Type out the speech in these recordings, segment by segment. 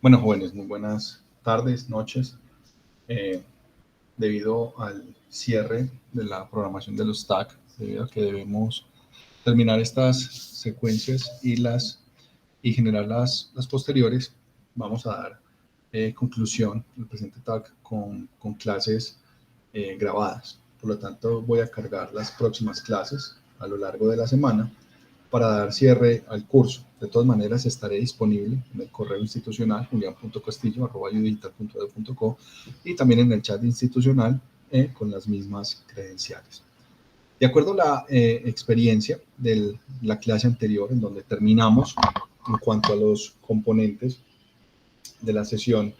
Bueno, jóvenes, muy buenas tardes, noches. Eh, Debido al cierre de la programación de los TAC, debido a que debemos terminar estas secuencias y generar las posteriores, vamos a dar conclusión al presente TAC con clases grabadas. Por lo tanto, voy a cargar las próximas clases a lo largo de la semana para dar cierre al curso. De todas maneras, estaré disponible en el correo institucional julian.castillo@udigital.edu.co y también en el chat institucional con las mismas credenciales. De acuerdo a la experiencia de la clase anterior, en donde terminamos en cuanto a los componentes de la sesión,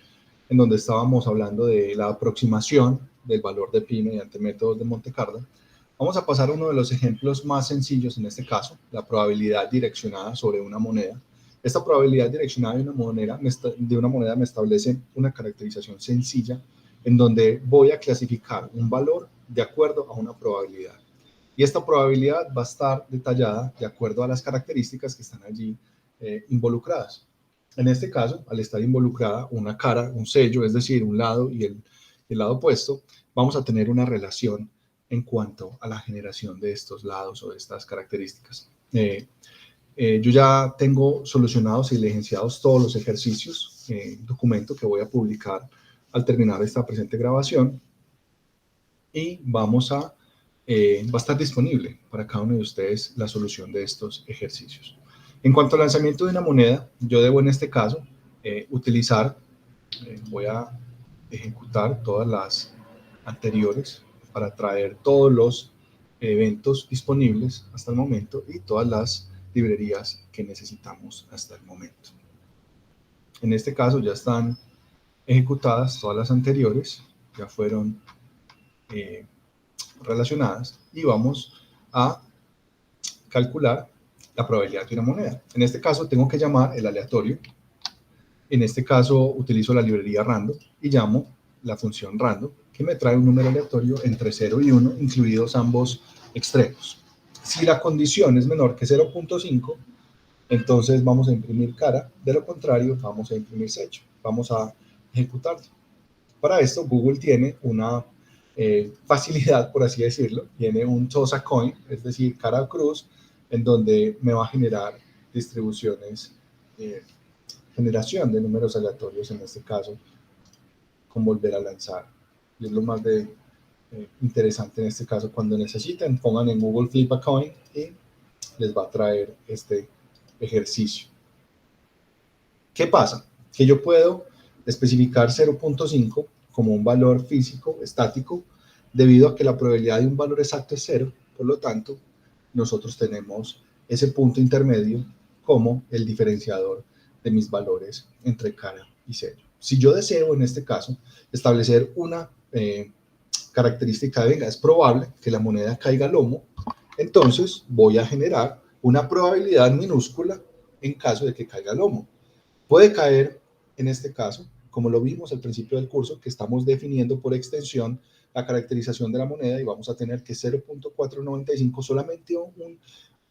en donde estábamos hablando de la aproximación del valor de pi mediante métodos de Monte Carlo, vamos a pasar a uno de los ejemplos más sencillos en este caso, la probabilidad direccionada sobre una moneda. Esta probabilidad direccionada de una moneda me establece una caracterización sencilla en donde voy a clasificar un valor de acuerdo a una probabilidad. Y esta probabilidad va a estar detallada de acuerdo a las características que están allí involucradas. En este caso, al estar involucrada una cara, un sello, es decir, un lado y el lado opuesto, vamos a tener una relación en cuanto a la generación de estos lados o de estas características. Yo ya tengo solucionados y diligenciados todos los ejercicios, documento que voy a publicar al terminar esta presente grabación y va a estar disponible para cada uno de ustedes la solución de estos ejercicios. En cuanto al lanzamiento de una moneda, yo debo en este caso voy a ejecutar todas las anteriores para traer todos los eventos disponibles hasta el momento y todas las librerías que necesitamos hasta el momento. En este caso ya están ejecutadas todas las anteriores, ya fueron relacionadas y vamos a calcular la probabilidad de una moneda. En este caso tengo que llamar el aleatorio. En este caso utilizo la librería random y llamo la función random que me trae un número aleatorio entre 0 y 1, incluidos ambos extremos. Si la condición es menor que 0.5, entonces vamos a imprimir cara, de lo contrario vamos a imprimir sello, vamos a ejecutarlo. Para esto Google tiene una facilidad, por así decirlo, tiene un toss a coin, es decir, cara o cruz, en donde me va a generar distribuciones, generación de números aleatorios, en este caso, con volver a lanzar. Y es lo más interesante en este caso. Cuando necesiten, pongan en Google Flip a Coin y les va a traer este ejercicio. ¿Qué pasa? Que yo puedo especificar 0.5 como un valor físico estático debido a que la probabilidad de un valor exacto es 0. Por lo tanto, nosotros tenemos ese punto intermedio como el diferenciador de mis valores entre cara y sello. Si yo deseo, en este caso, establecer una característica de, venga, es probable que la moneda caiga a lomo, entonces voy a generar una probabilidad minúscula en caso de que caiga a lomo. Puede caer, en este caso, como lo vimos al principio del curso, que estamos definiendo por extensión la caracterización de la moneda y vamos a tener que 0.495, solamente un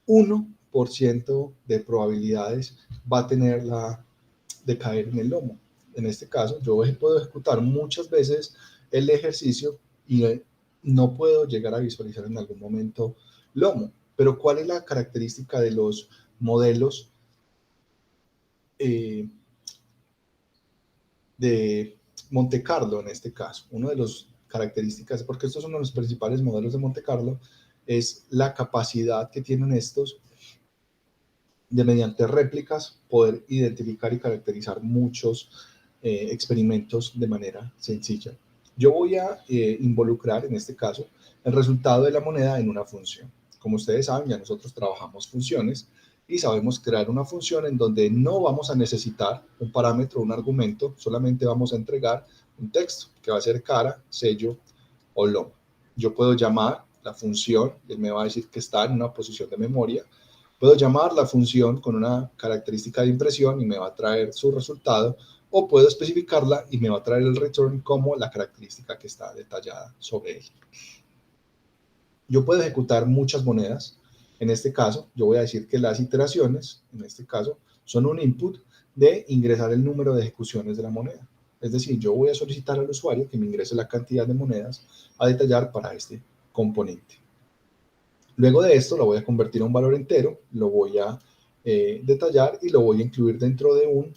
1% de probabilidades va a tener de caer en el lomo. En este caso, yo puedo ejecutar muchas veces el ejercicio y no puedo llegar a visualizar en algún momento lomo. Pero ¿cuál es la característica de los modelos de Monte Carlo en este caso? Una de las características, porque estos son los principales modelos de Monte Carlo, es la capacidad que tienen estos de, mediante réplicas, poder identificar y caracterizar muchos experimentos de manera sencilla. Yo voy a involucrar, en este caso, el resultado de la moneda en una función. Como ustedes saben, ya nosotros trabajamos funciones y sabemos crear una función en donde no vamos a necesitar un parámetro, un argumento, solamente vamos a entregar un texto que va a ser cara, sello o lomo. Yo puedo llamar la función, él me va a decir que está en una posición de memoria. Puedo llamar la función con una característica de impresión y me va a traer su resultado, o puedo especificarla y me va a traer el return como la característica que está detallada sobre él. Yo puedo ejecutar muchas monedas. En este caso, yo voy a decir que las iteraciones, en este caso, son un input de ingresar el número de ejecuciones de la moneda. Es decir, yo voy a solicitar al usuario que me ingrese la cantidad de monedas a detallar para este componente. Luego de esto lo voy a convertir a un valor entero, lo voy a detallar y lo voy a incluir dentro de un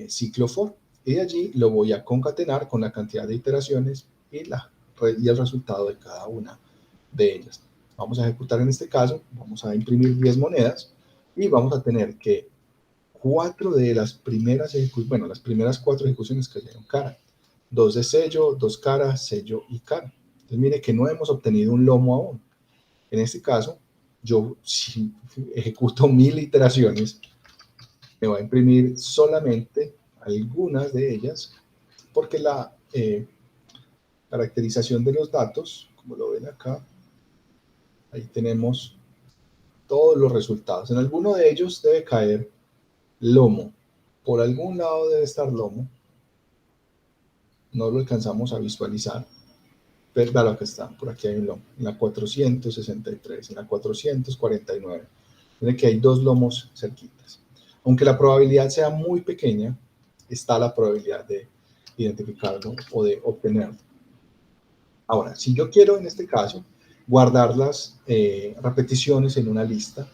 ciclo for. Y de allí lo voy a concatenar con la cantidad de iteraciones y el resultado de cada una de ellas. Vamos a ejecutar en este caso, vamos a imprimir 10 monedas y vamos a tener que 4 de las primeras ejecuciones, bueno, las primeras 4 ejecuciones cayeron cara. 2 de sello, 2 cara, sello y cara. Entonces mire que no hemos obtenido un lomo aún. En este caso, yo si ejecuto 1000 iteraciones, me va a imprimir solamente algunas de ellas, porque la caracterización de los datos, como lo ven acá, ahí tenemos todos los resultados. En alguno de ellos debe caer lomo. Por algún lado debe estar lomo. No lo alcanzamos a visualizar. Pero claro que está, por aquí hay un lomo. En la 463, en la 449. Miren que hay 2 lomos cerquitas. Aunque la probabilidad sea muy pequeña, está la probabilidad de identificarlo o de obtenerlo. Ahora, si yo quiero en este caso guardar las repeticiones en una lista,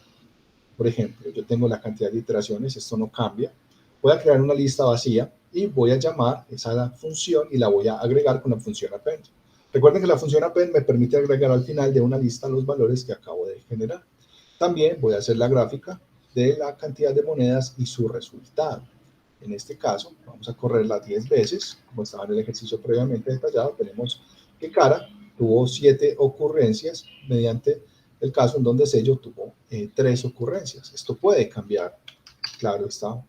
por ejemplo, yo tengo la cantidad de iteraciones, esto no cambia, voy a crear una lista vacía y voy a llamar esa función y la voy a agregar con la función append. Recuerden que la función append me permite agregar al final de una lista los valores que acabo de generar. También voy a hacer la gráfica de la cantidad de monedas y su resultado. En este caso, vamos a correrla 10 veces, como estaba en el ejercicio previamente detallado, tenemos que cara tuvo 7 ocurrencias mediante el caso en donde sello tuvo 3 ocurrencias. Esto puede cambiar, claro está.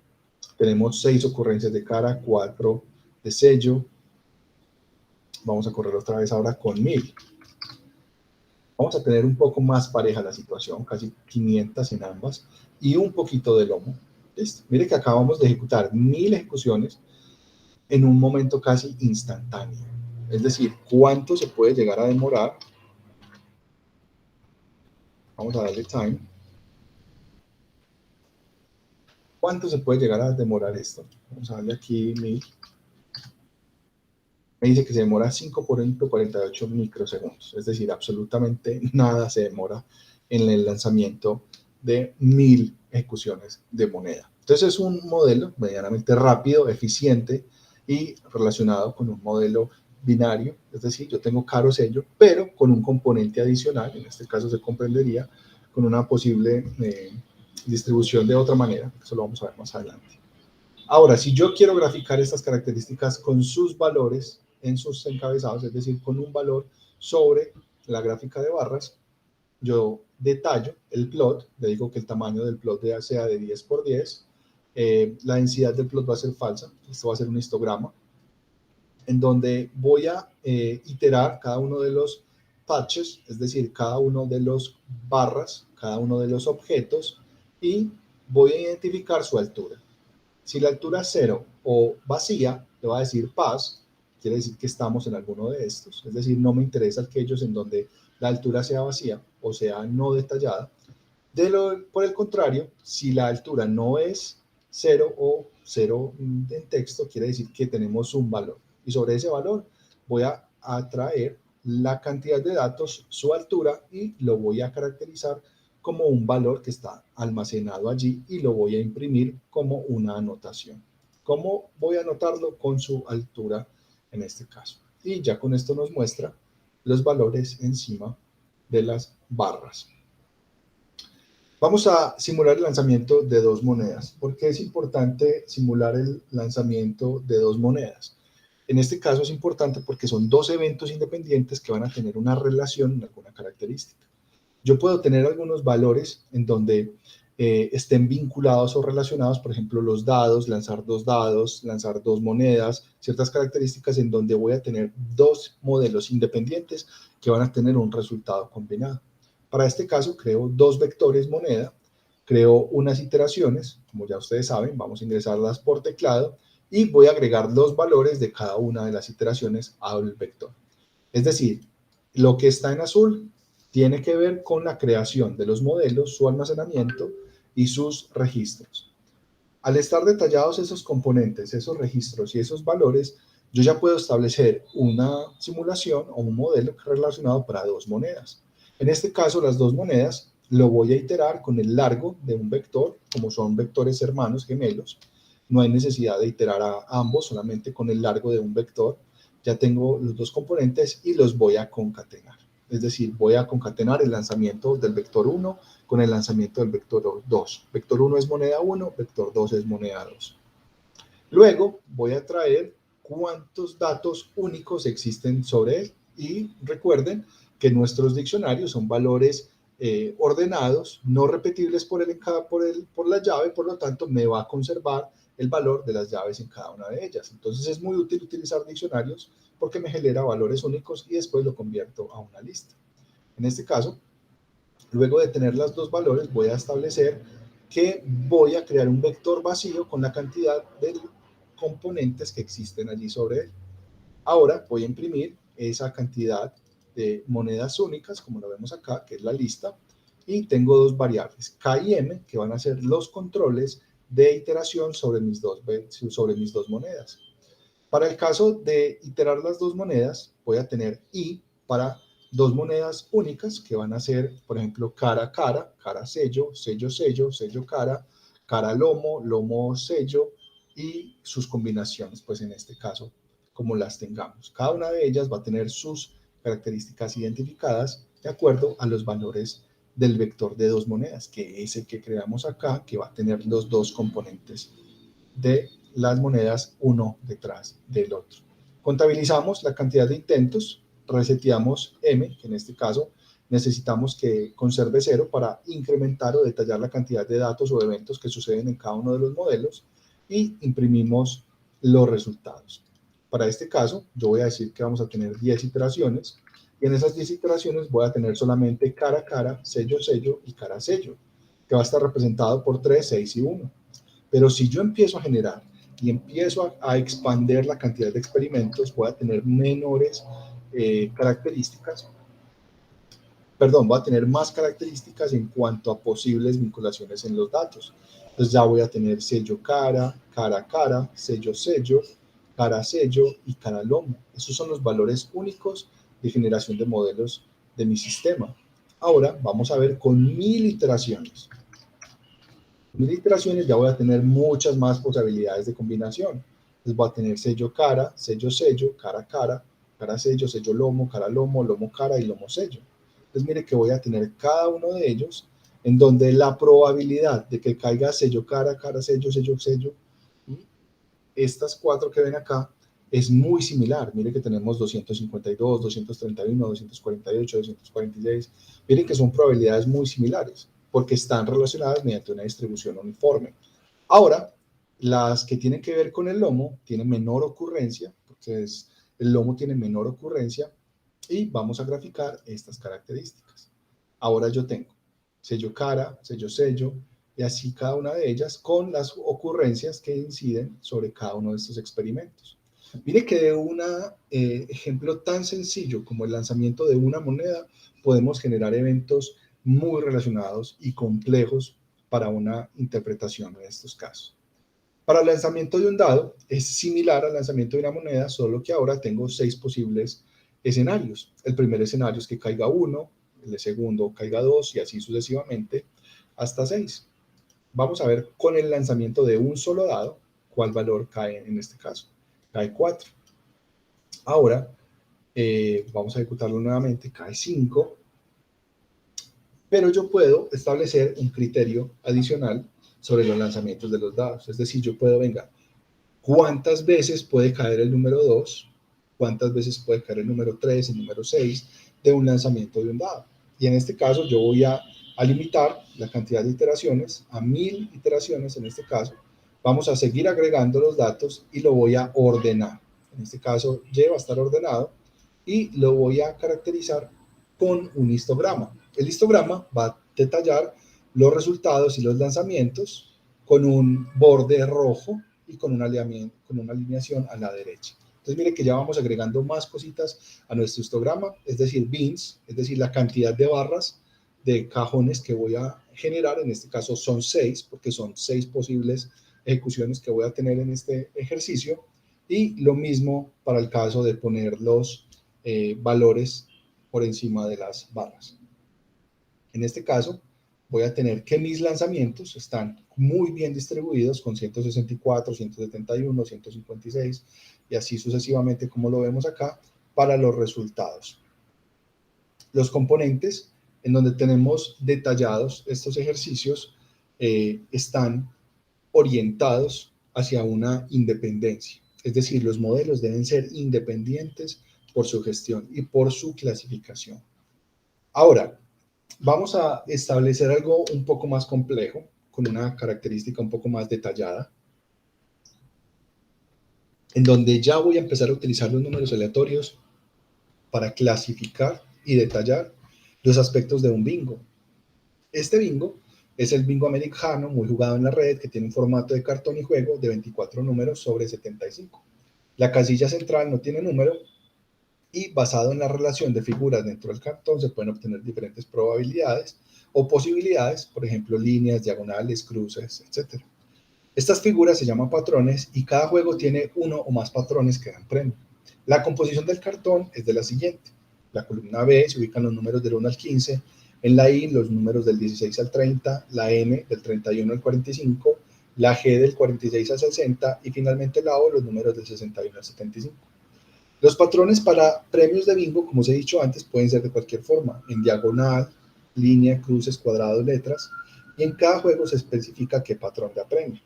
Tenemos 6 ocurrencias de cara, 4 de sello. Vamos a correr otra vez ahora con 1000. Vamos a tener un poco más pareja la situación, casi 500 en ambas, y un poquito de lomo. ¿Listo? Mire que acabamos de ejecutar 1000 ejecuciones en un momento casi instantáneo. Es decir, ¿cuánto se puede llegar a demorar? Vamos a darle time. ¿Cuánto se puede llegar a demorar esto? Vamos a darle aquí 1000. Me dice que se demora 5 por 48 microsegundos. Es decir, absolutamente nada se demora en el lanzamiento de 1000 ejecuciones de moneda. Entonces es un modelo medianamente rápido, eficiente y relacionado con un modelo binario. Es decir, yo tengo caro sello, pero con un componente adicional. En este caso se comprendería con una posible distribución de otra manera. Eso lo vamos a ver más adelante. Ahora, si yo quiero graficar estas características con sus valores en sus encabezados, es decir, con un valor sobre la gráfica de barras, yo detallo el plot, le digo que el tamaño del plot sea de 10 por 10, la densidad del plot va a ser falsa, esto va a ser un histograma, en donde voy a iterar cada uno de los patches, es decir, cada uno de los barras, cada uno de los objetos, y voy a identificar su altura. Si la altura es 0 o vacía, le va a decir pass, quiere decir que estamos en alguno de estos, es decir, no me interesa aquellos en donde la altura sea vacía o sea no detallada. Por el contrario, si la altura no es 0 o 0 en texto, quiere decir que tenemos un valor. Y sobre ese valor voy a atraer la cantidad de datos, su altura, y lo voy a caracterizar como un valor que está almacenado allí y lo voy a imprimir como una anotación. ¿Cómo voy a anotarlo? Con su altura en este caso. Y ya con esto nos muestra los valores encima de las barras. Vamos a simular el lanzamiento de 2 monedas. ¿Por qué es importante simular el lanzamiento de 2 monedas? En este caso es importante porque son 2 eventos independientes que van a tener una relación en alguna característica. Yo puedo tener algunos valores en donde estén vinculados o relacionados, por ejemplo, los dados, lanzar 2 dados, lanzar 2 monedas, ciertas características en donde voy a tener 2 modelos independientes que van a tener un resultado combinado. Para este caso, creo 2 vectores moneda, creo unas iteraciones, como ya ustedes saben, vamos a ingresarlas por teclado y voy a agregar los valores de cada una de las iteraciones al vector. Es decir, lo que está en azul tiene que ver con la creación de los modelos, su almacenamiento y sus registros. Al estar detallados esos componentes, esos registros y esos valores, yo ya puedo establecer una simulación o un modelo relacionado para dos monedas. En este caso, las dos monedas lo voy a iterar con el largo de un vector, como son vectores hermanos gemelos. No hay necesidad de iterar a ambos, solamente con el largo de un vector. Ya tengo los dos componentes y los voy a concatenar. Es decir, voy a concatenar el lanzamiento del vector 1 con el lanzamiento del vector 2. Vector 1 es moneda 1, vector 2 es moneda 2. Luego voy a traer cuántos datos únicos existen sobre él. Y recuerden que nuestros diccionarios son valores ordenados, no repetibles por la llave, por lo tanto me va a conservar el valor de las llaves en cada una de ellas. Entonces es muy útil utilizar diccionarios porque me genera valores únicos y después lo convierto a una lista. En este caso, luego de tener los dos valores, voy a establecer que voy a crear un vector vacío con la cantidad de componentes que existen allí sobre él. Ahora voy a imprimir esa cantidad de monedas únicas, como lo vemos acá, que es la lista, y tengo dos variables, K y M, que van a ser los controles de iteración sobre mis dos monedas. Para el caso de iterar las dos monedas, voy a tener I para dos monedas únicas que van a ser, por ejemplo, cara a cara, cara sello, sello sello, sello cara, cara lomo, lomo sello y sus combinaciones, pues en este caso, como las tengamos. Cada una de ellas va a tener sus características identificadas de acuerdo a los valores del vector de dos monedas, que es el que creamos acá, que va a tener los dos componentes de las monedas uno detrás del otro. Contabilizamos la cantidad de intentos, reseteamos M, que en este caso necesitamos que conserve 0 para incrementar o detallar la cantidad de datos o eventos que suceden en cada uno de los modelos y imprimimos los resultados. Para este caso, yo voy a decir que vamos a tener 10 iteraciones y en esas 10 iteraciones voy a tener solamente cara a cara, sello sello y cara sello, que va a estar representado por 3, 6 y 1. Pero si yo empiezo a generar y empiezo a expandir la cantidad de experimentos, voy a tener menores características, perdón, voy a tener más características en cuanto a posibles vinculaciones en los datos. Entonces ya voy a tener sello cara, cara cara, sello sello, cara sello y cara lomo. Esos son los valores únicos de generación de modelos de mi sistema. Ahora vamos a ver con 1000 iteraciones. 1000 iteraciones ya voy a tener muchas más posibilidades de combinación. Entonces voy a tener sello cara, sello sello, cara cara, cara sello, sello lomo, cara lomo, lomo cara y lomo sello. Entonces mire que voy a tener cada uno de ellos en donde la probabilidad de que caiga sello cara, cara sello, sello sello, estas cuatro que ven acá, es muy similar. Mire que tenemos 252, 231, 248, 246. Miren que son probabilidades muy similares porque están relacionadas mediante una distribución uniforme. Ahora, las que tienen que ver con el lomo tienen menor ocurrencia, porque el lomo tiene menor ocurrencia, y vamos a graficar estas características. Ahora yo tengo sello cara, sello sello, y así cada una de ellas con las ocurrencias que inciden sobre cada uno de estos experimentos. Mire que de un ejemplo tan sencillo como el lanzamiento de una moneda, podemos generar eventos muy relacionados y complejos para una interpretación de estos casos. Para el lanzamiento de un dado es similar al lanzamiento de una moneda, solo que ahora tengo 6 posibles escenarios. El primer escenario es que caiga 1, el segundo caiga 2 y así sucesivamente hasta 6. Vamos a ver con el lanzamiento de un solo dado cuál valor cae en este caso. Cae 4. Ahora vamos a ejecutarlo nuevamente, cae 5, pero yo puedo establecer un criterio adicional sobre los lanzamientos de los dados. Es decir, yo puedo, venga, ¿cuántas veces puede caer el número 2? ¿Cuántas veces puede caer el número 3, el número 6 de un lanzamiento de un dado? Y en este caso yo voy a limitar la cantidad de iteraciones a 1000 iteraciones en este caso. Vamos a seguir agregando los datos y lo voy a ordenar. En este caso Y va a estar ordenado y lo voy a caracterizar con un histograma. El histograma va a detallar los resultados y los lanzamientos con un borde rojo y con una alineación a la derecha. Entonces, mire que ya vamos agregando más cositas a nuestro histograma, es decir, bins, es decir, la cantidad de barras de cajones que voy a generar. En este caso son 6, porque son 6 posibles ejecuciones que voy a tener en este ejercicio, y lo mismo para el caso de poner los valores por encima de las barras. En este caso, voy a tener que mis lanzamientos están muy bien distribuidos con 164, 171, 156 y así sucesivamente como lo vemos acá para los resultados. Los componentes en donde tenemos detallados estos ejercicios están orientados hacia una independencia. Es decir, los modelos deben ser independientes por su gestión y por su clasificación. Ahora, vamos a establecer algo un poco más complejo, con una característica un poco más detallada, en donde ya voy a empezar a utilizar los números aleatorios para clasificar y detallar los aspectos de un bingo. Este bingo es el bingo americano, muy jugado en la red, que tiene un formato de cartón y juego de 24 números sobre 75. La casilla central no tiene número y basado en la relación de figuras dentro del cartón se pueden obtener diferentes probabilidades o posibilidades, por ejemplo, líneas, diagonales, cruces, etc. Estas figuras se llaman patrones y cada juego tiene uno o más patrones que dan premio. La composición del cartón es de la siguiente. La columna B se ubican los números del 1 al 15, en la I los números del 16 al 30, la M del 31 al 45, la G del 46 al 60 y finalmente la O los números del 61 al 75. Los patrones para premios de bingo, como os he dicho antes, pueden ser de cualquier forma, en diagonal, línea, cruces, cuadrados, letras, y en cada juego se especifica qué patrón da premio.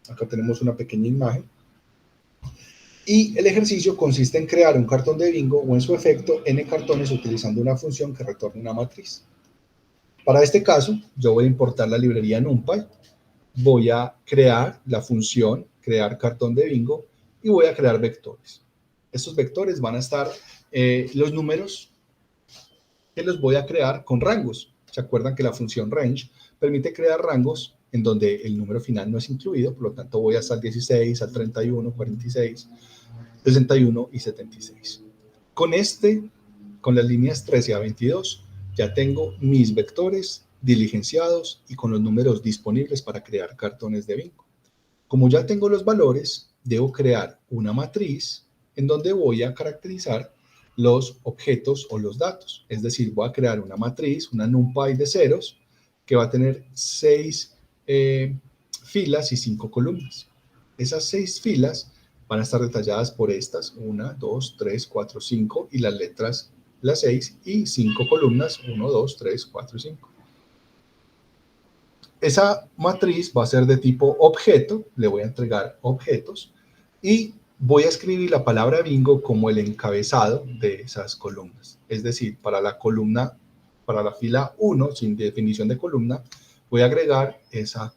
Acá tenemos una pequeña imagen. Y el ejercicio consiste en crear un cartón de bingo o en su efecto n cartones utilizando una función que retorne una matriz. Para este caso, yo voy a importar la librería NumPy, voy a crear la función crear cartón de bingo y voy a crear vectores. Estos vectores van a estar los números que los voy a crear con rangos. ¿Se acuerdan que la función range permite crear rangos en donde el número final no es incluido? Por lo tanto, voy hasta el 16, al 31, 46, 61 y 76. Con las líneas 13 a 22, ya tengo mis vectores diligenciados y con los números disponibles para crear cartones de bingo. Como ya tengo los valores, debo crear una matriz en donde voy a caracterizar los objetos o los datos. Es decir, voy a crear una matriz, una NumPy de ceros, que va a tener 6 filas y 5 columnas. Esas 6 filas van a estar detalladas por estas, 1, 2, 3, 4, 5, y las letras, las 6, y 5 columnas, 1, 2, 3, 4 y 5. Esa matriz va a ser de tipo objeto, le voy a entregar objetos, y voy a escribir la palabra bingo como el encabezado de esas columnas. Es decir, para la columna, para la fila 1, sin definición de columna, voy a agregar esa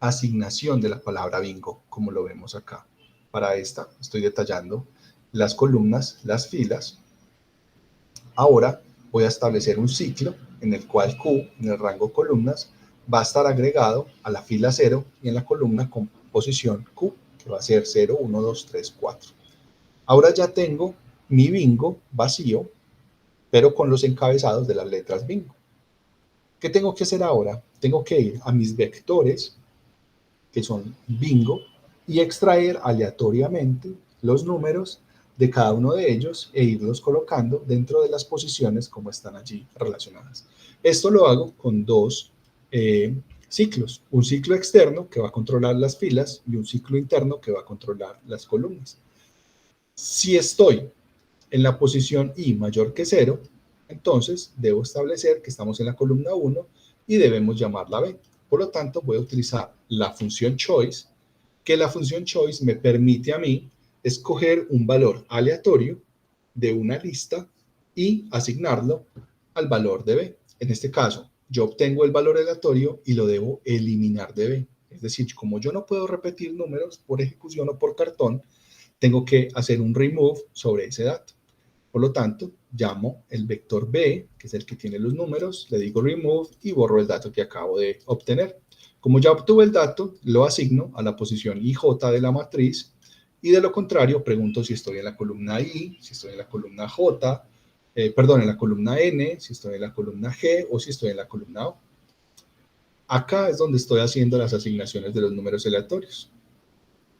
asignación de la palabra bingo, como lo vemos acá. Para esta estoy detallando las columnas, las filas. Ahora voy a establecer un ciclo en el cual Q, en el rango columnas, va a estar agregado a la fila 0 y en la columna con posición Q, que va a ser 0, 1, 2, 3, 4. Ahora ya tengo mi bingo vacío, pero con los encabezados de las letras bingo. ¿Qué tengo que hacer ahora? Tengo que ir a mis vectores, que son bingo, y extraer aleatoriamente los números de cada uno de ellos e irlos colocando dentro de las posiciones como están allí relacionadas. Esto lo hago con dos ciclos, un ciclo externo que va a controlar las filas y un ciclo interno que va a controlar las columnas. Si estoy en la posición I mayor que 0, entonces debo establecer que estamos en la columna 1 y debemos llamarla B. Por lo tanto, voy a utilizar la función choice, que la función choice me permite a mí escoger un valor aleatorio de una lista y asignarlo al valor de B. En este caso, yo obtengo el valor aleatorio y lo debo eliminar de B. Es decir, como yo no puedo repetir números por ejecución o por cartón, tengo que hacer un remove sobre ese dato. Por lo tanto, llamo el vector B, que es el que tiene los números, le digo remove y borro el dato que acabo de obtener. Como ya obtuve el dato, lo asigno a la posición IJ de la matriz y de lo contrario pregunto si estoy en la columna I, si estoy en la columna J, en la columna N, si estoy en la columna G o si estoy en la columna O. Acá es donde estoy haciendo las asignaciones de los números aleatorios.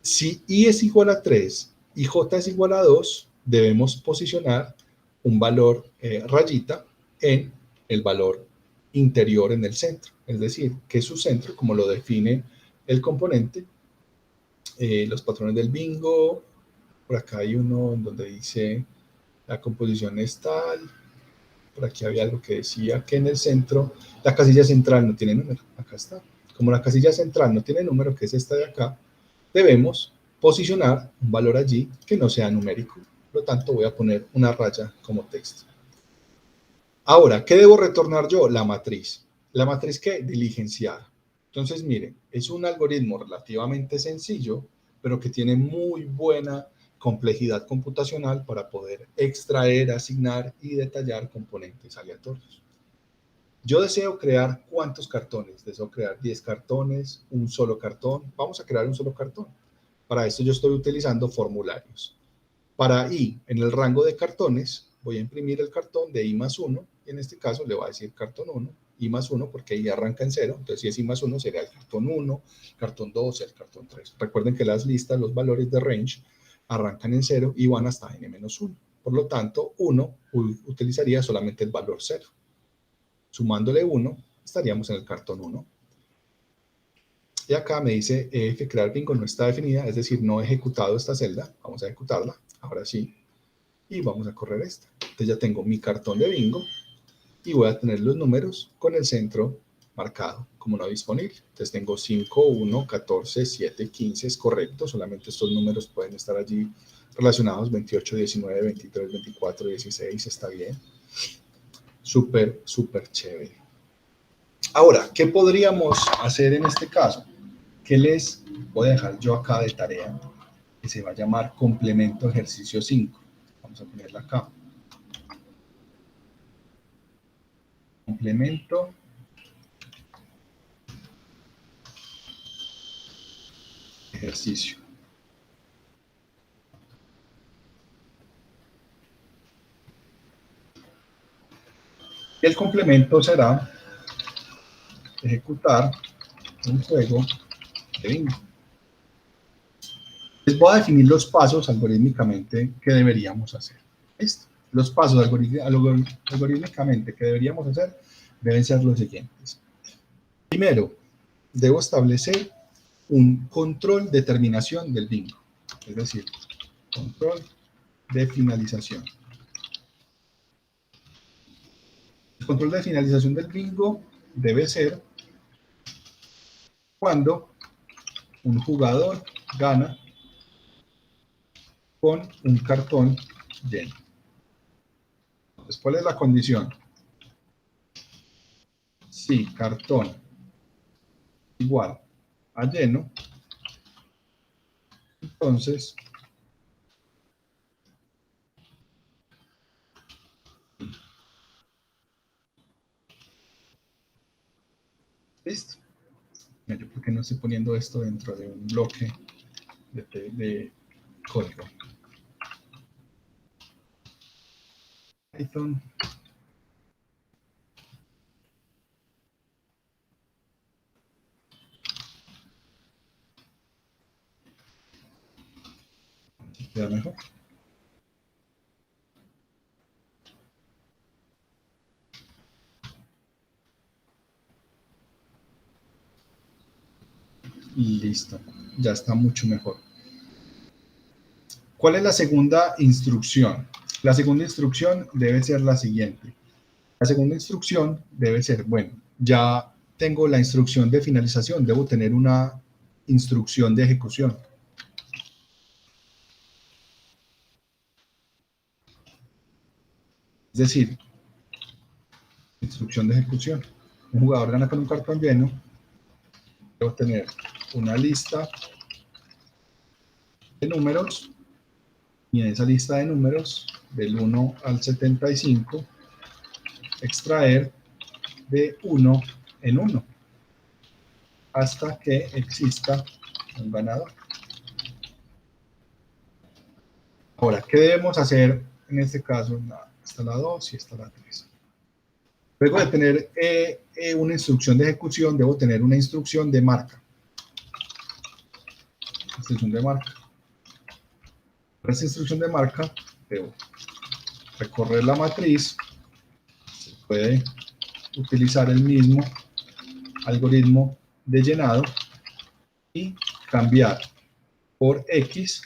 Si i es igual a 3 y j es igual a 2, debemos posicionar un valor rayita en el valor interior en el centro. Es decir, que su centro, como lo define el componente, los patrones del bingo, por acá hay uno en donde dice la composición es tal, por aquí había algo que decía que en el centro la casilla central no tiene número, acá está. Como la casilla central no tiene número, que es esta de acá, debemos posicionar un valor allí que no sea numérico. Por lo tanto, voy a poner una raya como texto. Ahora, ¿qué debo retornar yo? La matriz. ¿La matriz qué? Diligenciada. Entonces, miren, es un algoritmo relativamente sencillo, pero que tiene muy buena complejidad computacional para poder extraer, asignar y detallar componentes aleatorios. Yo deseo crear ¿cuántos cartones? Deseo crear 10 cartones, un solo cartón. Vamos a crear un solo cartón. Para esto yo estoy utilizando formularios. Para i, en el rango de cartones, voy a imprimir el cartón de i más 1. Y en este caso le voy a decir cartón 1, i más 1, porque i arranca en 0. Entonces, si es i más 1, sería el cartón 1, cartón 2, el cartón 3. Recuerden que las listas, los valores de range, arrancan en 0 y van hasta n-1. Por lo tanto, 1 utilizaría solamente el valor 0. Sumándole 1, estaríamos en el cartón 1. Y acá me dice que crear bingo no está definida, es decir, no he ejecutado esta celda. Vamos a ejecutarla, ahora sí. Y vamos a correr esta. Entonces ya tengo mi cartón de bingo y voy a tener los números con el centro marcado como no disponible. Entonces tengo 5, 1, 14, 7, 15, es correcto. Solamente estos números pueden estar allí relacionados, 28, 19, 23, 24, 16, está bien. Súper, súper chévere. Ahora, ¿qué podríamos hacer en este caso? ¿Qué les voy a dejar yo acá de tarea? Que se va a llamar complemento ejercicio 5. Vamos a ponerla acá. Complemento ejercicio. El complemento será ejecutar un juego de bingo. Les voy a definir los pasos algorítmicamente que deberíamos hacer. ¿Listo? Los pasos algorítmicamente que deberíamos hacer deben ser los siguientes. Primero, debo establecer un control de terminación del bingo. Es decir, control de finalización. El control de finalización del bingo debe ser cuando un jugador gana con un cartón lleno. Entonces, ¿cuál es la condición? Si cartón igual a lleno, entonces listo. Yo, ¿por qué no estoy poniendo esto dentro de un bloque de código? Python. ¿Queda mejor? Listo, ya está mucho mejor. ¿Cuál es la segunda instrucción? La segunda instrucción debe ser la siguiente. La segunda instrucción debe ser, bueno, ya tengo la instrucción de finalización, debo tener una instrucción de ejecución. Es decir, instrucción de ejecución. Un jugador gana con un cartón lleno, debo tener una lista de números y en esa lista de números del 1 al 75 extraer de 1 en 1 hasta que exista un ganador. Ahora, ¿qué debemos hacer en este caso? Esta es la 2 y esta es la 3. Luego de tener una instrucción de ejecución, debo tener una instrucción de marca. Instrucción de marca. Para esta instrucción de marca, debo recorrer la matriz. Se puede utilizar el mismo algoritmo de llenado y cambiar por X,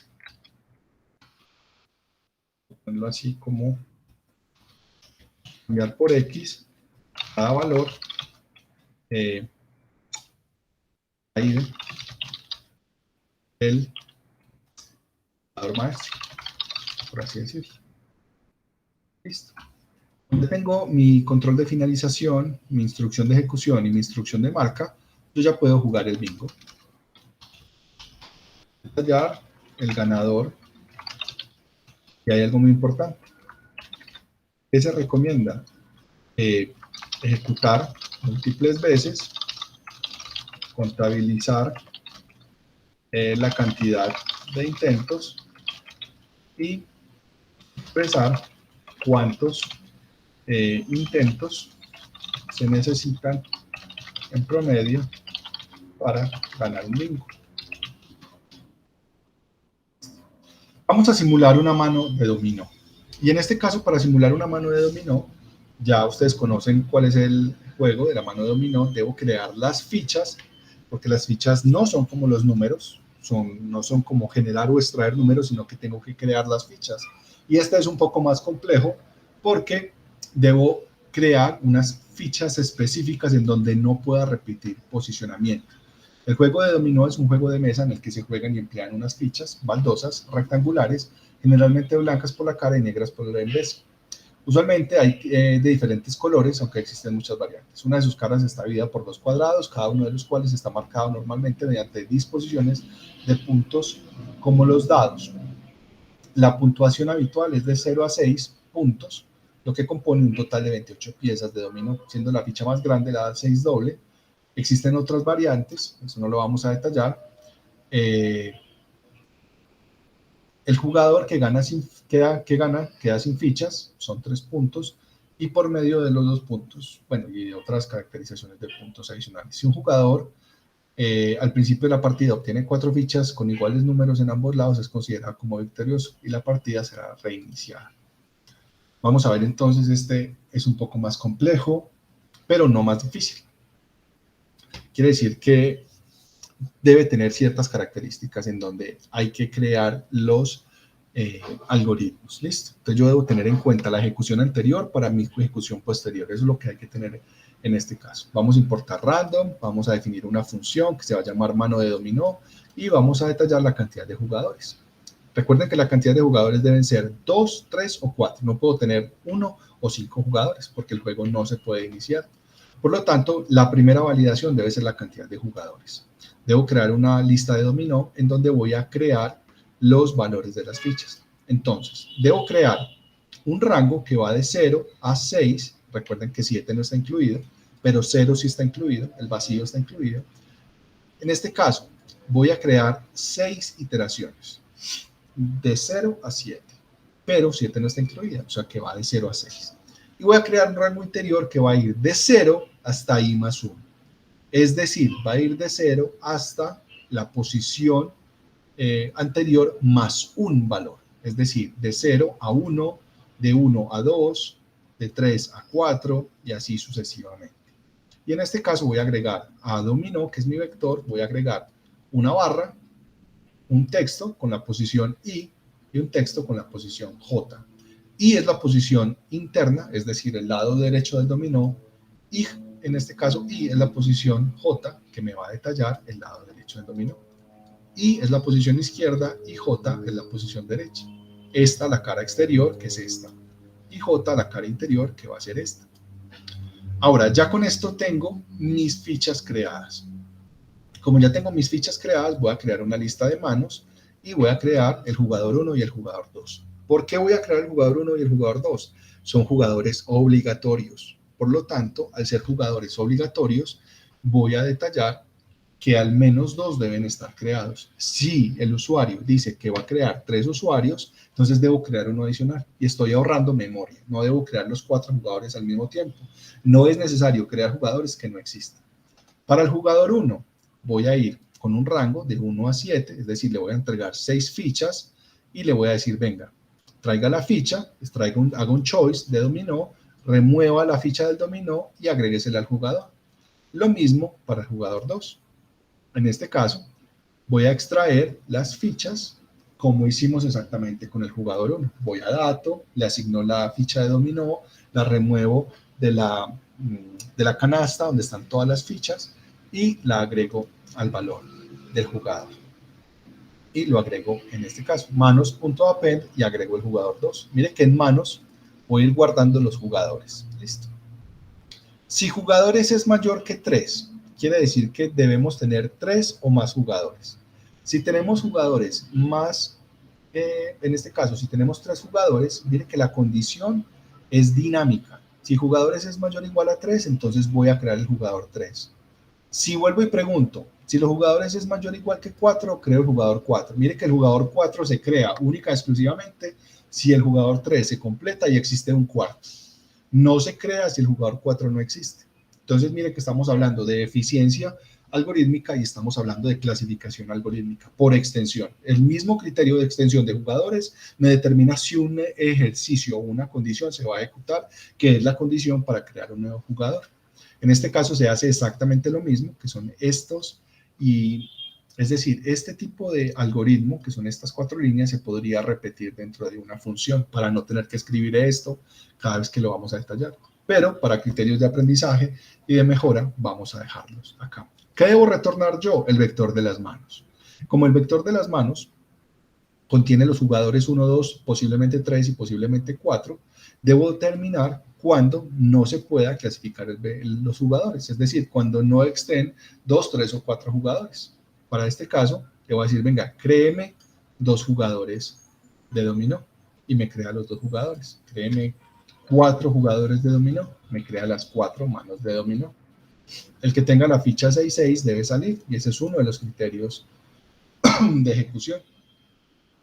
ponerlo así como cambiar por X cada valor ahí del valor maestro, por así decirlo. Listo. Donde tengo mi control de finalización, mi instrucción de ejecución y mi instrucción de marca, yo ya puedo jugar el bingo. Detallar el ganador. Y hay algo muy importante. ¿Qué se recomienda? Ejecutar múltiples veces, contabilizar la cantidad de intentos y expresar cuántos intentos se necesitan en promedio para ganar un bingo. Vamos a simular una mano de dominó. Y en este caso, para simular una mano de dominó, ya ustedes conocen cuál es el juego de la mano de dominó. Debo crear las fichas, porque las fichas no son como los números, no son como generar o extraer números, sino que tengo que crear las fichas. Y este es un poco más complejo, porque debo crear unas fichas específicas en donde no pueda repetir posicionamiento. El juego de dominó es un juego de mesa en el que se juegan y emplean unas fichas baldosas rectangulares, generalmente blancas por la cara y negras por el revés. Usualmente hay de diferentes colores, aunque existen muchas variantes. Una de sus caras está dividida por dos cuadrados, cada uno de los cuales está marcado normalmente mediante disposiciones de puntos como los dados. La puntuación habitual es de 0 a 6 puntos, lo que compone un total de 28 piezas de dominó, siendo la ficha más grande la 6 doble. Existen otras variantes, eso no lo vamos a detallar. El jugador que queda sin fichas, son 3 puntos, y por medio de los 2 puntos, bueno, y otras caracterizaciones de puntos adicionales. Si un jugador al principio de la partida obtiene 4 fichas con iguales números en ambos lados, es considerado como victorioso y la partida será reiniciada. Vamos a ver entonces, este es un poco más complejo, pero no más difícil. Quiere decir que debe tener ciertas características en donde hay que crear los algoritmos. ¿Listo? Entonces yo debo tener en cuenta la ejecución anterior para mi ejecución posterior. Eso es lo que hay que tener en este caso. Vamos a importar random, vamos a definir una función que se va a llamar mano de dominó y vamos a detallar la cantidad de jugadores. Recuerden que la cantidad de jugadores deben ser 2, 3 o 4. No puedo tener 1 o 5 jugadores porque el juego no se puede iniciar. Por lo tanto, la primera validación debe ser la cantidad de jugadores. Debo crear una lista de dominó en donde voy a crear los valores de las fichas. Entonces, debo crear un rango que va de 0 a 6. Recuerden que 7 no está incluido, pero 0 sí está incluido, el vacío está incluido. En este caso, voy a crear 6 iteraciones, de 0 a 7, pero 7 no está incluida, o sea que va de 0 a 6. Y voy a crear un rango interior que va a ir de 0 hasta i más 1. Es decir, va a ir de 0 hasta la posición anterior más un valor. Es decir, de 0 a 1, de 1 a 2, de 3 a 4 y así sucesivamente. Y en este caso voy a agregar a dominó, que es mi vector, voy a agregar una barra, un texto con la posición i y un texto con la posición j. I es la posición interna, es decir, el lado derecho del dominó, y en este caso i es la posición j, que me va a detallar el lado derecho del dominó. I es la posición izquierda y j es la posición derecha. Esta la cara exterior, que es esta, y j la cara interior, que va a ser esta. Ahora, ya con esto tengo mis fichas creadas. Como ya tengo mis fichas creadas, voy a crear una lista de manos y voy a crear el jugador 1 y el jugador 2. ¿Por qué voy a crear el jugador 1 y el jugador 2? Son jugadores obligatorios. Por lo tanto, al ser jugadores obligatorios, voy a detallar que al menos 2 deben estar creados. Si el usuario dice que va a crear 3 usuarios, Entonces debo crear uno adicional y estoy ahorrando memoria. No debo crear los 4 jugadores al mismo tiempo. No es necesario crear jugadores que no existen. Para el jugador 1 voy a ir con un rango de 1 a 7, es decir, le voy a entregar 6 fichas y le voy a decir, venga, traiga la ficha, haga un choice de dominó, remueva la ficha del dominó y agréguesela al jugador. Lo mismo para el jugador 2. En este caso, voy a extraer las fichas como hicimos exactamente con el jugador 1. Voy a dato, le asigno la ficha de dominó, la remuevo de la canasta donde están todas las fichas y la agrego al valor del jugador. Y lo agrego en este caso, manos.append y agrego el jugador 2. Mire que en manos voy a ir guardando los jugadores. Listo. Si jugadores es mayor que 3, quiere decir que debemos tener 3 o más jugadores. Si tenemos jugadores más, en este caso, si tenemos 3 jugadores, mire que la condición es dinámica. Si jugadores es mayor o igual a 3, entonces voy a crear el jugador 3. Si vuelvo y pregunto, si los jugadores es mayor o igual que 4, creo el jugador 4. Mire que el jugador 4 se crea única y exclusivamente si el jugador 3 se completa y existe un cuarto. No se crea si el jugador 4 no existe. Entonces, mire que estamos hablando de eficiencia algorítmica y estamos hablando de clasificación algorítmica por extensión. El mismo criterio de extensión de jugadores me determina si un ejercicio o una condición se va a ejecutar, que es la condición para crear un nuevo jugador. En este caso se hace exactamente lo mismo, que son estos, y es decir, este tipo de algoritmo, que son estas 4 líneas, se podría repetir dentro de una función para no tener que escribir esto cada vez que lo vamos a detallar. Pero para criterios de aprendizaje y de mejora, vamos a dejarlos acá. ¿Qué debo retornar yo? El vector de las manos. Como el vector de las manos contiene los jugadores 1, 2, posiblemente 3 y posiblemente 4, debo determinar cuando no se pueda clasificar los jugadores, es decir, cuando no estén 2, 3 o 4 jugadores. Para este caso, le voy a decir, venga, créeme 2 jugadores de dominó y me crea los 2 jugadores. Créeme 4 jugadores de dominó, me crea las 4 manos de dominó. El que tenga la ficha 6-6 debe salir y ese es uno de los criterios de ejecución.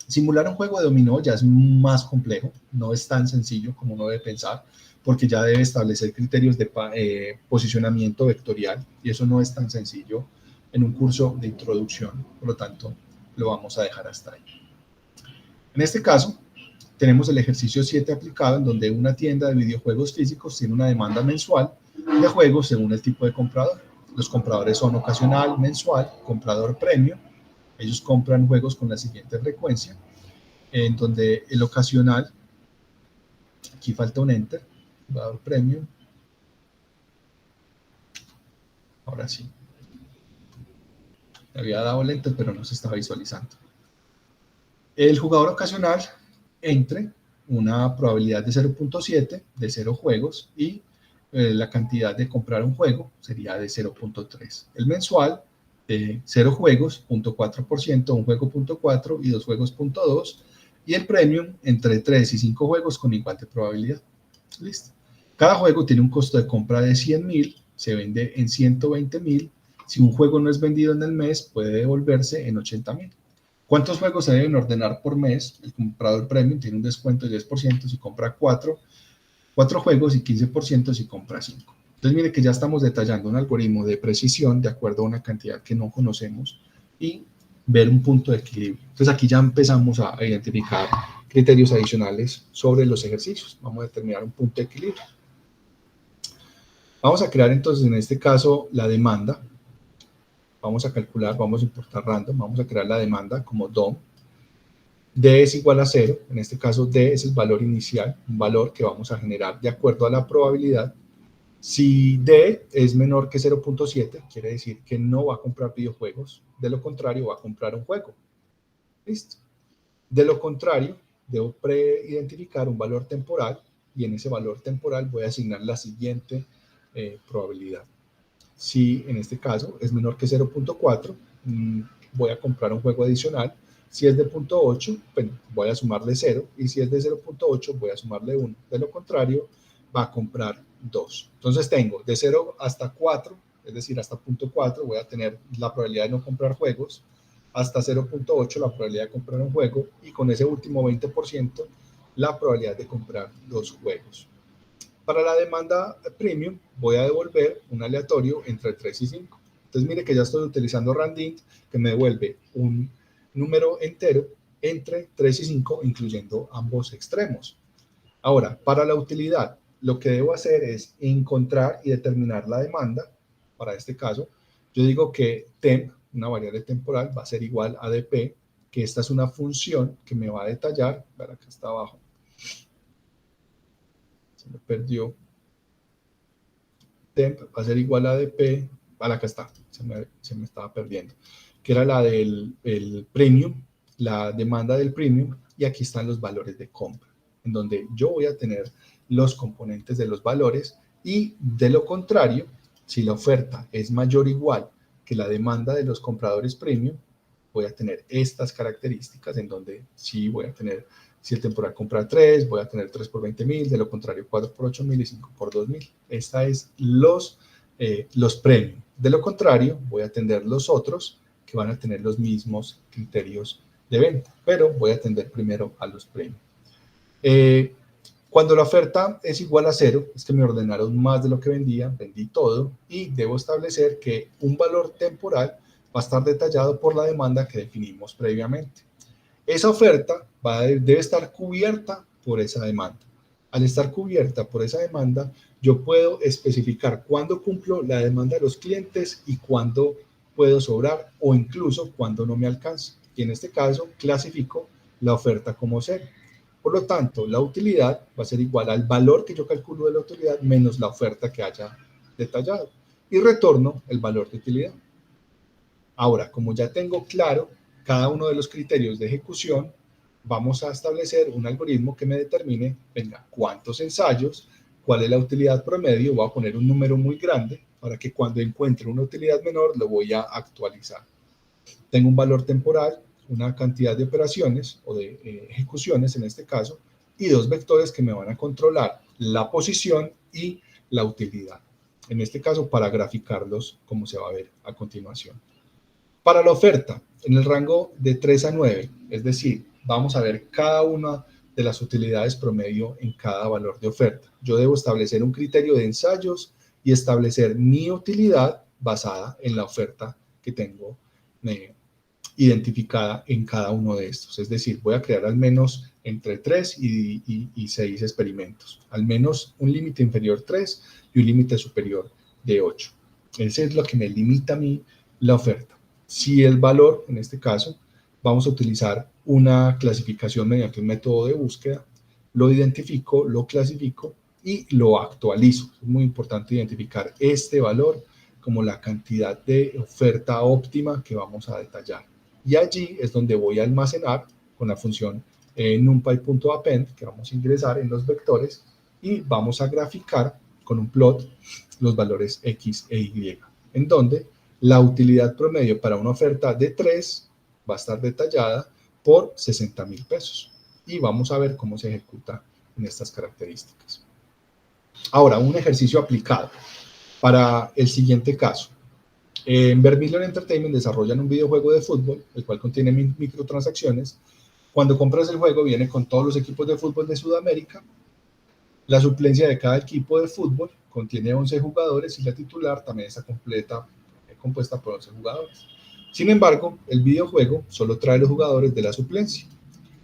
Simular un juego de dominó ya es más complejo, no es tan sencillo como uno debe pensar, porque ya debe establecer criterios de posicionamiento vectorial y eso no es tan sencillo en un curso de introducción, por lo tanto lo vamos a dejar hasta ahí. En este caso, tenemos el ejercicio 7 aplicado en donde una tienda de videojuegos físicos tiene una demanda mensual de juegos según el tipo de comprador. Los compradores son ocasional, mensual, comprador premium. Ellos compran juegos con la siguiente frecuencia, en donde el ocasional, aquí falta un enter, comprador premium. Ahora sí. Le había dado el enter, pero no se estaba visualizando. El jugador ocasional entre una probabilidad de 0.7 de 0 juegos y la cantidad de comprar un juego sería de 0.3. El mensual de 0 juegos, 0.4%, un juego 0.4 y 2 juegos 0.2 y el premium entre 3 y 5 juegos con igual de probabilidad. Listo. Cada juego tiene un costo de compra de 100.000, se vende en 120.000. Si un juego no es vendido en el mes, puede devolverse en 80.000. ¿Cuántos juegos se deben ordenar por mes? El comprador premium tiene un descuento de 10% si compra 4 juegos y 15% si compra 5. Entonces, mire que ya estamos detallando un algoritmo de precisión de acuerdo a una cantidad que no conocemos y ver un punto de equilibrio. Entonces, aquí ya empezamos a identificar criterios adicionales sobre los ejercicios. Vamos a determinar un punto de equilibrio. Vamos a crear entonces en este caso la demanda. Vamos a calcular, vamos a importar random, vamos a crear la demanda como DOM. D es igual a 0, en este caso D es el valor inicial, un valor que vamos a generar de acuerdo a la probabilidad. Si D es menor que 0.7, quiere decir que no va a comprar videojuegos, de lo contrario va a comprar un juego. Listo. De lo contrario, debo preidentificar un valor temporal y en ese valor temporal voy a asignar la siguiente probabilidad. Si en este caso es menor que 0.4, voy a comprar un juego adicional. Si es de 0.8, bueno, voy a sumarle 0. Y si es de 0.8, voy a sumarle 1. De lo contrario, va a comprar 2. Entonces tengo de 0 hasta 4, es decir, hasta 0.4, voy a tener la probabilidad de no comprar juegos. hasta 0.8 la probabilidad de comprar un juego y con ese último 20% la probabilidad de comprar los juegos. Para la demanda premium voy a devolver un aleatorio entre 3 y 5. Entonces mire que ya estoy utilizando randint que me devuelve un número entero entre 3 y 5 incluyendo ambos extremos. Ahora, para la utilidad, lo que debo hacer es encontrar y determinar la demanda. Para este caso, yo digo que temp, una variable temporal, va a ser igual a dp, que esta es una función que me va a detallar. Ver, acá está abajo. Se me perdió. Temp va a ser igual a dp. Vale, acá está. Se me estaba perdiendo. Que era la del premium, la demanda del premium. Y aquí están los valores de compra, en donde yo voy a tener los componentes de los valores y de lo contrario, si la oferta es mayor o igual que la demanda de los compradores premium, voy a tener estas características en donde sí voy a tener, si el temporal compra 3, voy a tener 3 por 20.000, de lo contrario 4 por 8.000 y 5 por 2.000. Esta es los premium. De lo contrario, voy a tener los otros que van a tener los mismos criterios de venta, pero voy a atender primero a los premium. Cuando la oferta es igual a 0, es que me ordenaron más de lo que vendía, vendí todo y debo establecer que un valor temporal va a estar detallado por la demanda que definimos previamente. Esa oferta debe estar cubierta por esa demanda. Al estar cubierta por esa demanda, yo puedo especificar cuándo cumplo la demanda de los clientes y cuándo puedo sobrar o incluso cuándo no me alcanza. Y en este caso, clasifico la oferta como 0. Por lo tanto, la utilidad va a ser igual al valor que yo calculo de la utilidad menos la oferta que haya detallado. Y retorno el valor de utilidad. Ahora, como ya tengo claro cada uno de los criterios de ejecución, vamos a establecer un algoritmo que me determine, venga, cuántos ensayos, cuál es la utilidad promedio, voy a poner un número muy grande para que cuando encuentre una utilidad menor lo voy a actualizar. Tengo un valor temporal, una cantidad de operaciones o de ejecuciones en este caso, y dos vectores que me van a controlar la posición y la utilidad. En este caso, para graficarlos, como se va a ver a continuación. Para la oferta, en el rango de 3 a 9, es decir, vamos a ver cada una de las utilidades promedio en cada valor de oferta. Yo debo establecer un criterio de ensayos y establecer mi utilidad basada en la oferta que tengo identificada en cada uno de estos. Es decir, voy a crear al menos entre 3 y 6 experimentos. Al menos un límite inferior 3 y un límite superior de 8. Ese es lo que me limita a mí la oferta. Si el valor, en este caso, vamos a utilizar una clasificación mediante un método de búsqueda, lo identifico, lo clasifico y lo actualizo. Es muy importante identificar este valor como la cantidad de oferta óptima que vamos a detallar. Y allí es donde voy a almacenar con la función numpy.append que vamos a ingresar en los vectores y vamos a graficar con un plot los valores X e Y, en donde la utilidad promedio para una oferta de 3 va a estar detallada por 60.000 pesos. Y vamos a ver cómo se ejecuta en estas características. Ahora, un ejercicio aplicado para el siguiente caso. En Vermilion Entertainment desarrollan un videojuego de fútbol, el cual contiene microtransacciones. Cuando compras el juego, viene con todos los equipos de fútbol de Sudamérica. La suplencia de cada equipo de fútbol contiene 11 jugadores y la titular también está compuesta por 11 jugadores. Sin embargo, el videojuego solo trae los jugadores de la suplencia.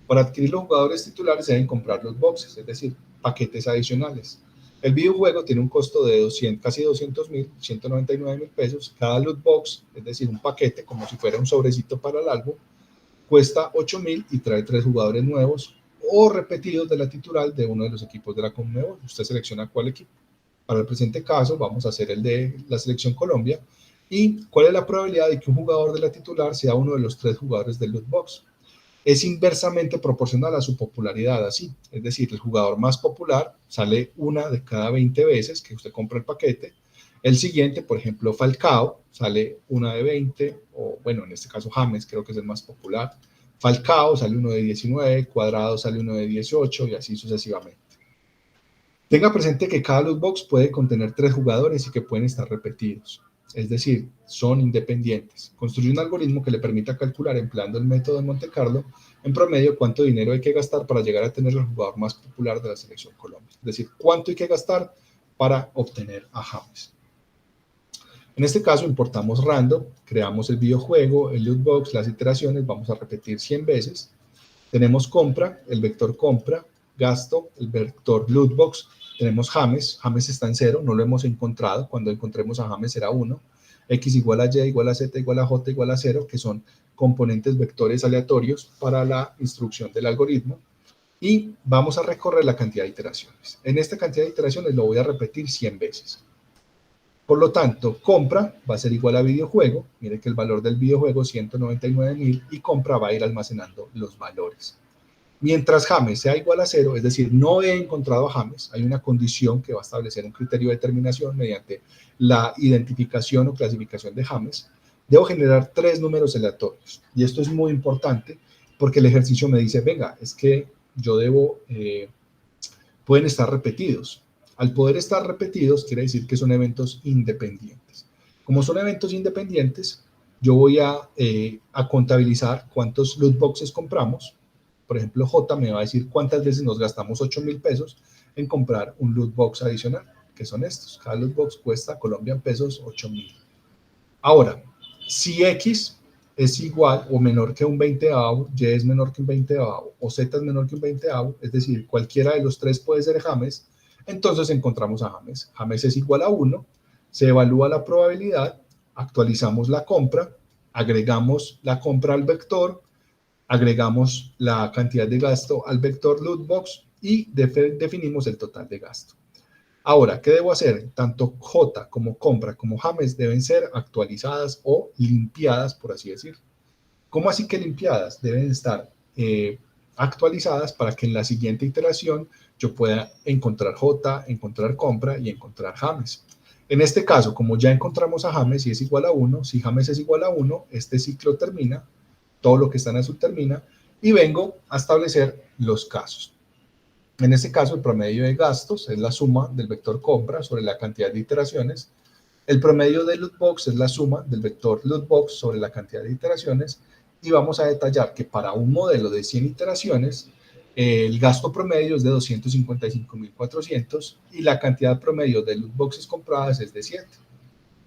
Para adquirir los jugadores titulares se deben comprar los boxes, es decir, paquetes adicionales. El videojuego tiene un costo de casi 200.000, 199.000 pesos. Cada loot box, es decir, un paquete, como si fuera un sobrecito para el álbum, cuesta 8.000 y trae 3 jugadores nuevos o repetidos de la titular de uno de los equipos de la Conmebol. Usted selecciona cuál equipo. Para el presente caso, vamos a hacer el de la selección Colombia. ¿Y cuál es la probabilidad de que un jugador de la titular sea uno de los 3 jugadores del loot box? Es inversamente proporcional a su popularidad, así. Es decir, el jugador más popular sale una de cada 20 veces que usted compra el paquete. El siguiente, por ejemplo, Falcao, sale una de 20, o bueno, en este caso James creo que es el más popular. Falcao sale uno de 19, Cuadrado sale uno de 18 y así sucesivamente. Tenga presente que cada loot box puede contener 3 jugadores y que pueden estar repetidos. es decir, son independientes. Construye un algoritmo que le permita calcular, empleando el método de Monte Carlo, en promedio cuánto dinero hay que gastar para llegar a tener el jugador más popular de la selección Colombia. Es decir, cuánto hay que gastar para obtener a James. En este caso importamos random, creamos el videojuego, el loot box, las iteraciones, vamos a repetir 100 veces. Tenemos compra, el vector compra, gasto, el vector loot box. Tenemos James, James está en 0, no lo hemos encontrado, cuando encontremos a James será 1. X igual a Y, igual a Z, igual a J, igual a 0, que son componentes vectores aleatorios para la instrucción del algoritmo. Y vamos a recorrer la cantidad de iteraciones. En esta cantidad de iteraciones lo voy a repetir 100 veces. Por lo tanto, compra va a ser igual a videojuego. Mire que el valor del videojuego es 199.000 y compra va a ir almacenando los valores. Mientras James sea igual a 0, es decir, no he encontrado a James, hay una condición que va a establecer un criterio de determinación mediante la identificación o clasificación de James. Debo generar 3 números aleatorios. Y esto es muy importante porque el ejercicio me dice, venga, es que yo debo, pueden estar repetidos. Al poder estar repetidos, quiere decir que son eventos independientes. Como son eventos independientes, yo voy a contabilizar cuántos loot boxes compramos. Por ejemplo, J me va a decir cuántas veces nos gastamos 8.000 pesos en comprar un loot box adicional, que son estos. Cada loot box cuesta Colombian pesos 8.000. Ahora, si X es igual o menor que un 20avo, Y es menor que un 20avo o Z es menor que un 20avo, es decir, cualquiera de los tres puede ser James, entonces encontramos a James. James es igual a 1, se evalúa la probabilidad, actualizamos la compra, agregamos la compra al vector, agregamos la cantidad de gasto al vector lootbox y definimos el total de gasto. Ahora, ¿qué debo hacer? Tanto J como compra como James deben ser actualizadas o limpiadas, por así decirlo. ¿Cómo así que limpiadas? Deben estar actualizadas para que en la siguiente iteración yo pueda encontrar J, encontrar compra y encontrar James. En este caso, como ya encontramos a James y es igual a 1, si James es igual a 1, este ciclo termina, todo lo que está en azul termina, y vengo a establecer los casos. En este caso, el promedio de gastos es la suma del vector compra sobre la cantidad de iteraciones. El promedio de lootbox es la suma del vector lootbox sobre la cantidad de iteraciones. Y vamos a detallar que para un modelo de 100 iteraciones, el gasto promedio es de 255.400 y la cantidad promedio de lootboxes compradas es de 7.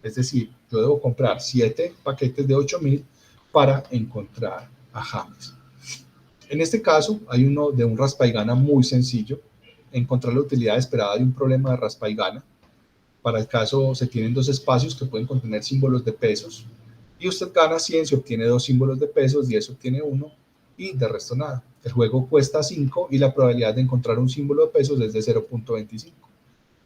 Es decir, yo debo comprar 7 paquetes de 8.000 para encontrar a James. En este caso, hay uno de un raspa y gana muy sencillo. Encontrar la utilidad esperada de un problema de raspa y gana. Para el caso, se tienen dos espacios que pueden contener símbolos de pesos. Y usted gana 100 si obtiene 2 símbolos de pesos, 10 obtiene 1 y de resto nada. El juego cuesta 5 y la probabilidad de encontrar un símbolo de pesos es de 0.25.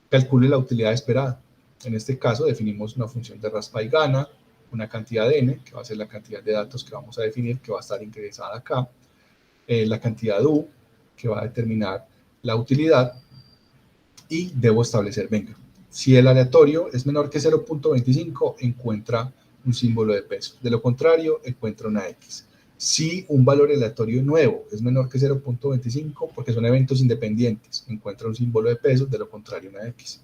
Calcule la utilidad esperada. En este caso, definimos una función de raspa y gana, una cantidad de n, que va a ser la cantidad de datos que vamos a definir, que va a estar ingresada acá. La cantidad U, que va a determinar la utilidad, y debo establecer, venga, si el aleatorio es menor que 0.25, encuentra un símbolo de peso. De lo contrario, encuentra una X. Si un valor aleatorio nuevo es menor que 0.25, porque son eventos independientes, encuentra un símbolo de peso, de lo contrario una X.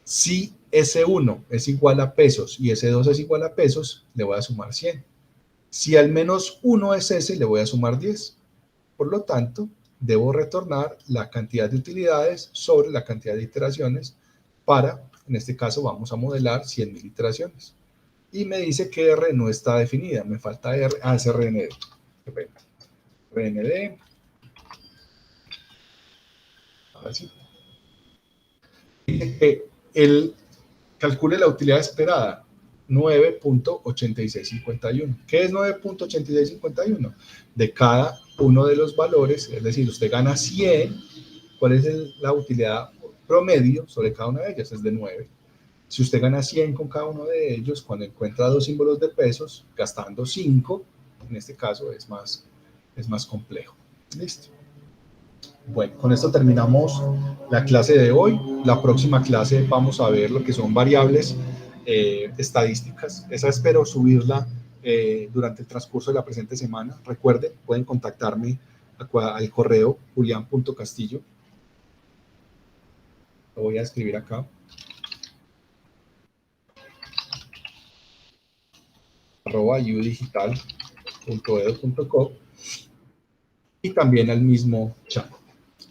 Si S1 es igual a pesos y S2 es igual a pesos, le voy a sumar 100. Si al menos 1 es S, le voy a sumar 10. Por lo tanto, debo retornar la cantidad de utilidades sobre la cantidad de iteraciones para, en este caso, vamos a modelar 100.000 iteraciones. Y me dice que R no está definida, me falta R, es RND. RND. Ahora sí. Dice que él calcule la utilidad esperada, 9.8651. ¿Qué es 9.8651? De cada uno de los valores, es decir, usted gana 100, ¿cuál es la utilidad promedio sobre cada una de ellas? Es de 9. Si usted gana 100 con cada uno de ellos, cuando encuentra 2 símbolos de pesos, gastando 5, en este caso es más complejo. Listo. Bueno, con esto terminamos la clase de hoy. La próxima clase vamos a ver lo que son variables estadísticas. Esa espero subirla durante el transcurso de la presente semana. Recuerden, pueden contactarme al correo julian.castillo. Lo voy a escribir acá. iudigital.edu.co y también al mismo chat.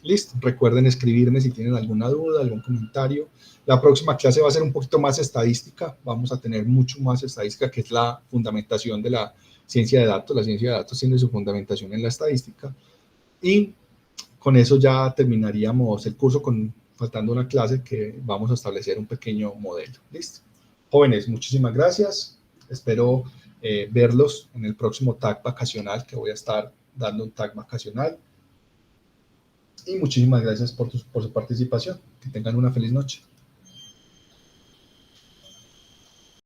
Listo, recuerden escribirme si tienen alguna duda, algún comentario. La próxima clase va a ser un poquito más estadística, vamos a tener mucho más estadística, que es la fundamentación de la ciencia de datos. La ciencia de datos tiene su fundamentación en la estadística y con eso ya terminaríamos el curso, faltando una clase que vamos a establecer un pequeño modelo. Listo. Jóvenes, muchísimas gracias. Espero verlos en el próximo tag vacacional, que voy a estar dando un tag vacacional. Y muchísimas gracias por su participación. Que tengan una feliz noche.